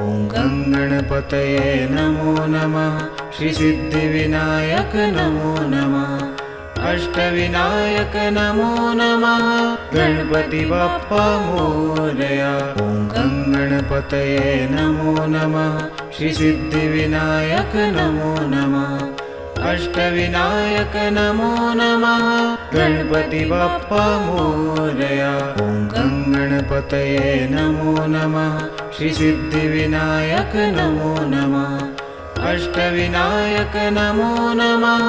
ॐ गणपतये नमो नमः। श्री सिद्धिविनायक नमो नमः। अष्टविनायक नमो नमः। गणपति बप्पा मोरया। ॐ गणपतये नमो नमः। श्री सिद्धिविनायक नमो नमः। अष्टविनायक नमो नमः। गणपति बप्पा मोरया। ॐ गणपतये नमो नमः। श्री सिद्धिविनायक नमो नमः। अष्टविनायक नमो नमः।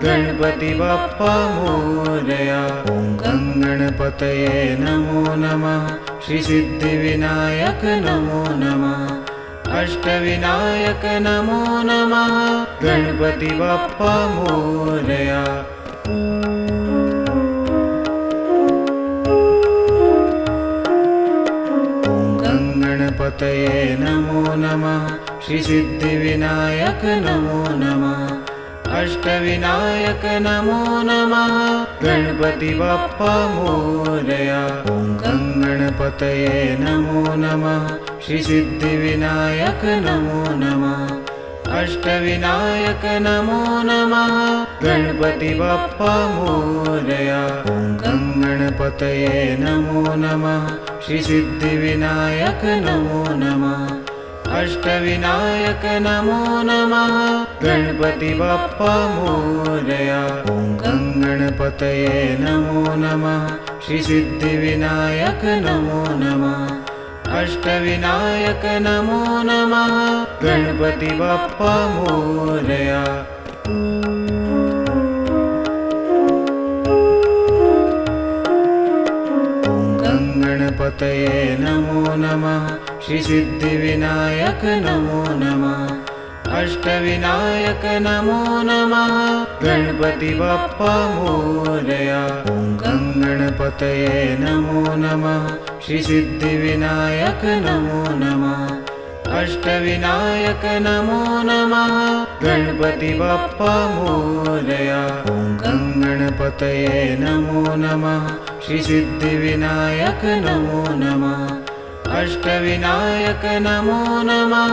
गणपति बप्पा मोरया। ॐ गणपतये नमो नमः। श्री सिद्धिविनायक नमो नमः। अष्टविनायक नमो नमः। गणपति बप्पा मोरया। ॐ गणपतये नमो नमः। श्री सिद्धिविनायक नमो नमः। अष्टविनायक नमो नमः। गणपति बप्पा मोरया। ॐ गणपतये नमो नमः। श्री सिद्धिविनायक नमो नमः। अष्टविनायक नमो नमः। गणपति बप्पा मोरया। ॐ गणपतये नमो नमः। श्री सिद्धिविनायक नमो नमः। अष्टविनायक नमो नमः। गणपति बप्पा मोरया। ॐ गणपतये नमो नमः। श्री सिद्धिविनायक नमो नमः। अष्टविनायक नमो नमः। गणपति बप्पा मोरया। ॐ गणपतये नमो नमः। श्री सिद्धिविनायक नमो नमः। अष्टविनायक नमो नमः। गणपति बप्पा मोरया। ॐ गणपतये नमो नमः। श्री सिद्धिविनायक नमो नमः। अष्टविनायक नमो नमः। गणपति बप्पा मोरया। ॐ गणपतये नमो नमः। श्री सिद्धिविनायक नमो नमः। अष्टविनायक नमो नमः।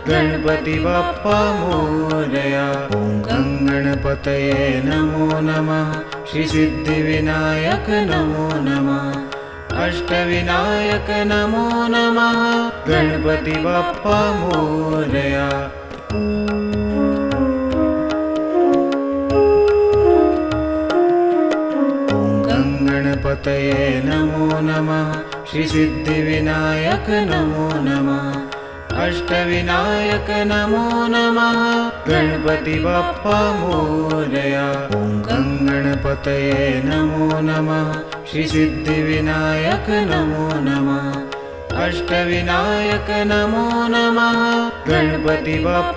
गणपति बप्पा मोरया। ॐ गणपतये नमो नमः। श्री सिद्धिविनायक नमो नमः। अष्टविनायक नमो नमः। गणपति बप्पा मोरया। ॐ गणपतये नमो नमः। श्री सिद्धिविनायक नमो नमः। अष्टविनायक नमो नमः। गणपति बप्पा मोरया। ॐ गणपतये नमो नमः। श्री सिद्धिविनायक नमो नमः। अष्टविनायक नमो नमः। गणपति बप्पा